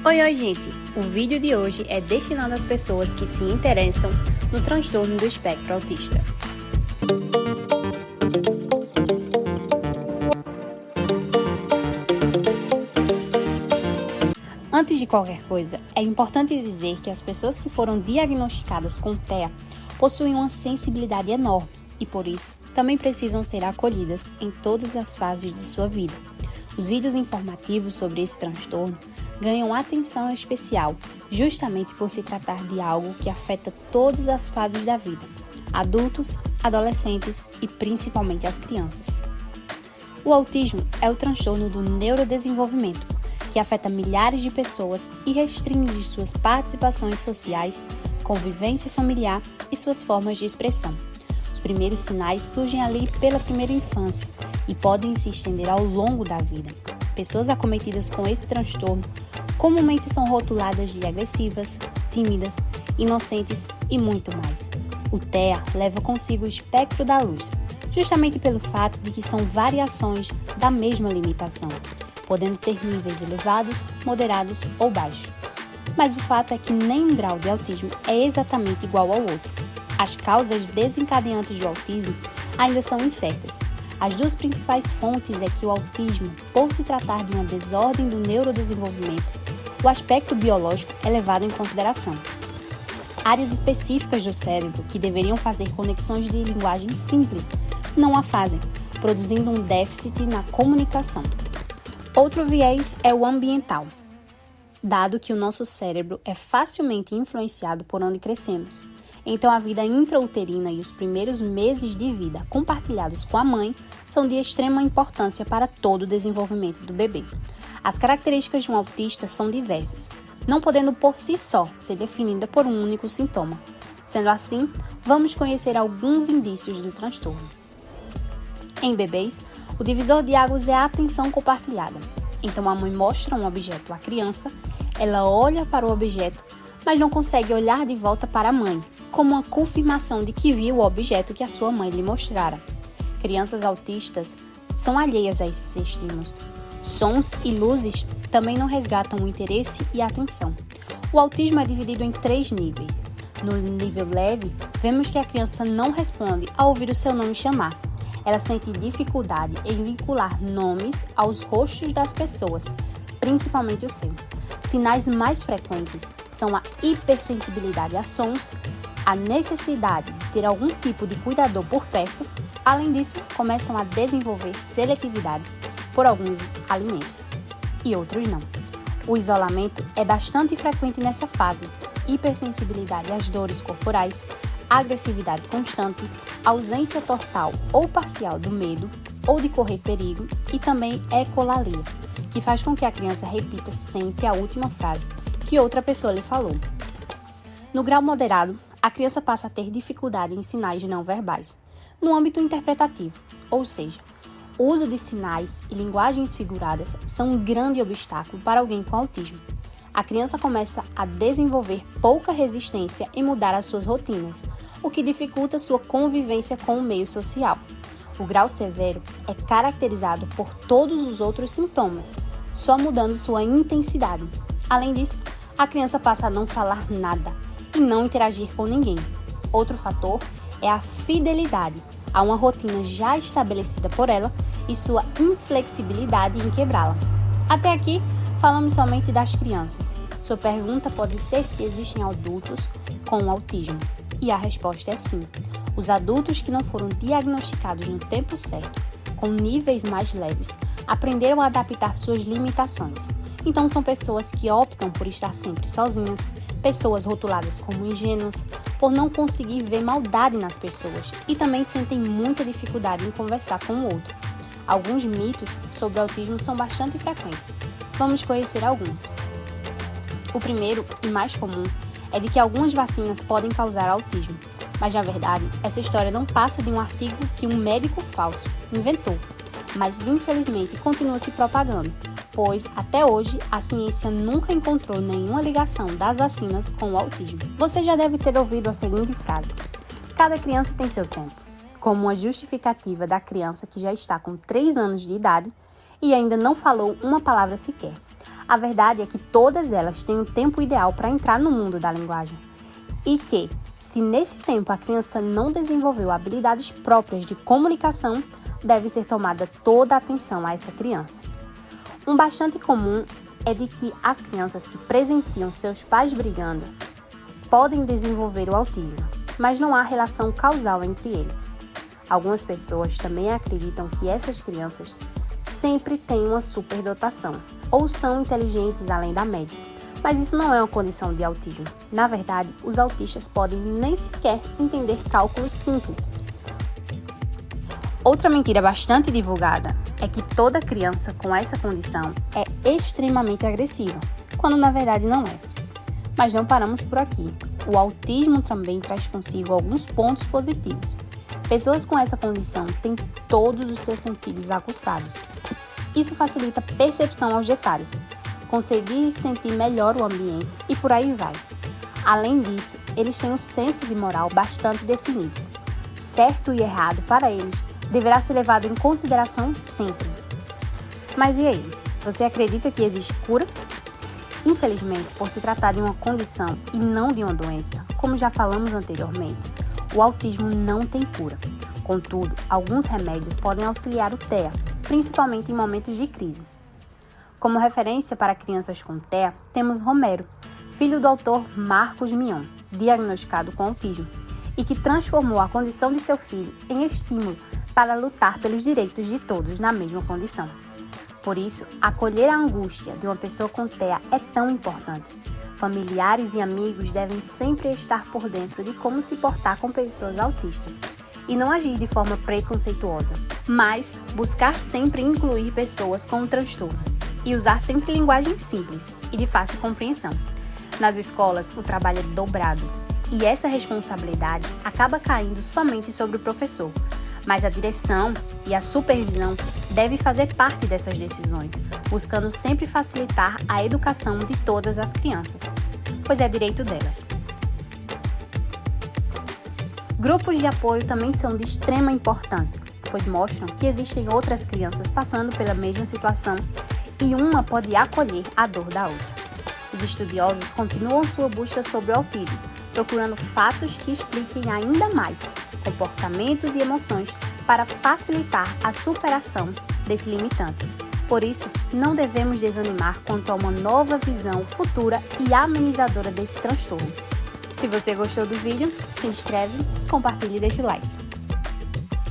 Oi, gente! O vídeo de hoje é destinado às pessoas que se interessam no transtorno do espectro autista. Antes de qualquer coisa, é importante dizer que as pessoas que foram diagnosticadas com TEA possuem uma sensibilidade enorme e, por isso, também precisam ser acolhidas em todas as fases de sua vida. Os vídeos informativos sobre esse transtorno ganham atenção especial, justamente por se tratar de algo que afeta todas as fases da vida, adultos, adolescentes e principalmente as crianças. O autismo é o transtorno do neurodesenvolvimento, que afeta milhares de pessoas e restringe suas participações sociais, convivência familiar e suas formas de expressão. Os primeiros sinais surgem ali pela primeira infância e podem se estender ao longo da vida. Pessoas acometidas com esse transtorno comumente são rotuladas de agressivas, tímidas, inocentes e muito mais. O TEA leva consigo o espectro da luz, justamente pelo fato de que são variações da mesma limitação, podendo ter níveis elevados, moderados ou baixos. Mas o fato é que nenhum grau de autismo é exatamente igual ao outro. As causas desencadeantes do autismo ainda são incertas. As duas principais fontes é que o autismo, por se tratar de uma desordem do neurodesenvolvimento, o aspecto biológico é levado em consideração. Áreas específicas do cérebro que deveriam fazer conexões de linguagem simples não a fazem, produzindo um déficit na comunicação. Outro viés é o ambiental, dado que o nosso cérebro é facilmente influenciado por onde crescemos. Então, a vida intrauterina e os primeiros meses de vida compartilhados com a mãe são de extrema importância para todo o desenvolvimento do bebê. As características de um autista são diversas, não podendo por si só ser definida por um único sintoma. Sendo assim, vamos conhecer alguns indícios do transtorno. Em bebês, o divisor de águas é a atenção compartilhada. Então, a mãe mostra um objeto à criança, ela olha para o objeto, mas não consegue olhar de volta para a mãe, como uma confirmação de que viu o objeto que a sua mãe lhe mostrara. Crianças autistas são alheias a esses estímulos. Sons e luzes também não resgatam o interesse e a atenção. O autismo é dividido em 3 níveis. No nível leve, vemos que a criança não responde ao ouvir o seu nome chamar. Ela sente dificuldade em vincular nomes aos rostos das pessoas, principalmente o seu. Sinais mais frequentes são a hipersensibilidade a sons, a necessidade de ter algum tipo de cuidador por perto. Além disso, começam a desenvolver seletividades por alguns alimentos e outros não. O isolamento é bastante frequente nessa fase. Hipersensibilidade às dores corporais, agressividade constante, ausência total ou parcial do medo ou de correr perigo e também ecolalia, que faz com que a criança repita sempre a última frase que outra pessoa lhe falou. No grau moderado, a criança passa a ter dificuldade em sinais não verbais, no âmbito interpretativo, ou seja, o uso de sinais e linguagens figuradas são um grande obstáculo para alguém com autismo. A criança começa a desenvolver pouca resistência em mudar as suas rotinas, o que dificulta sua convivência com o meio social. O grau severo é caracterizado por todos os outros sintomas, só mudando sua intensidade. Além disso, a criança passa a não falar nada e não interagir com ninguém. Outro fator é a fidelidade a uma rotina já estabelecida por ela e sua inflexibilidade em quebrá-la. Até aqui, falamos somente das crianças. Sua pergunta pode ser se existem adultos com autismo. E a resposta é sim. Os adultos que não foram diagnosticados no tempo certo, com níveis mais leves, aprenderam a adaptar suas limitações. Então são pessoas que optam por estar sempre sozinhas, pessoas rotuladas como ingênuas, por não conseguir ver maldade nas pessoas e também sentem muita dificuldade em conversar com o outro. Alguns mitos sobre o autismo são bastante frequentes. Vamos conhecer alguns. O primeiro e mais comum é de que algumas vacinas podem causar autismo, mas na verdade essa história não passa de um artigo que um médico falso inventou, mas infelizmente continua se propagando, pois até hoje a ciência nunca encontrou nenhuma ligação das vacinas com o autismo. Você já deve ter ouvido a seguinte frase: cada criança tem seu tempo, como uma justificativa da criança que já está com 3 anos de idade e ainda não falou uma palavra sequer. A verdade é que todas elas têm um tempo ideal para entrar no mundo da linguagem. E que, se nesse tempo a criança não desenvolveu habilidades próprias de comunicação, deve ser tomada toda a atenção a essa criança. Um bastante comum é de que as crianças que presenciam seus pais brigando podem desenvolver o autismo, mas não há relação causal entre eles. Algumas pessoas também acreditam que essas crianças sempre têm uma superdotação ou são inteligentes além da média, mas isso não é uma condição de autismo. Na verdade, os autistas podem nem sequer entender cálculos simples. Outra mentira bastante divulgada é que toda criança com essa condição é extremamente agressiva, quando na verdade não é. Mas não paramos por aqui. O autismo também traz consigo alguns pontos positivos. Pessoas com essa condição têm todos os seus sentidos aguçados. Isso facilita a percepção aos detalhes, conseguir sentir melhor o ambiente e por aí vai. Além disso, eles têm um senso de moral bastante definidos. Certo e errado para eles deverá ser levado em consideração sempre. Mas e aí? Você acredita que existe cura? Infelizmente, por se tratar de uma condição e não de uma doença, como já falamos anteriormente, o autismo não tem cura. Contudo, alguns remédios podem auxiliar o TEA, principalmente em momentos de crise. Como referência para crianças com TEA, temos Romero, filho do autor Marcos Mion, diagnosticado com autismo, e que transformou a condição de seu filho em estímulo para lutar pelos direitos de todos na mesma condição. Por isso, acolher a angústia de uma pessoa com TEA é tão importante. Familiares e amigos devem sempre estar por dentro de como se portar com pessoas autistas e não agir de forma preconceituosa, mas buscar sempre incluir pessoas com o transtorno e usar sempre linguagem simples e de fácil compreensão. Nas escolas, o trabalho é dobrado e essa responsabilidade acaba caindo somente sobre o professor, mas a direção e a supervisão devem fazer parte dessas decisões, buscando sempre facilitar a educação de todas as crianças, pois é direito delas. Grupos de apoio também são de extrema importância, pois mostram que existem outras crianças passando pela mesma situação e uma pode acolher a dor da outra. Os estudiosos continuam sua busca sobre o autismo, procurando fatos que expliquem ainda mais comportamentos e emoções para facilitar a superação desse limitante. Por isso, não devemos desanimar quanto a uma nova visão futura e amenizadora desse transtorno. Se você gostou do vídeo, se inscreve, compartilhe e deixe like.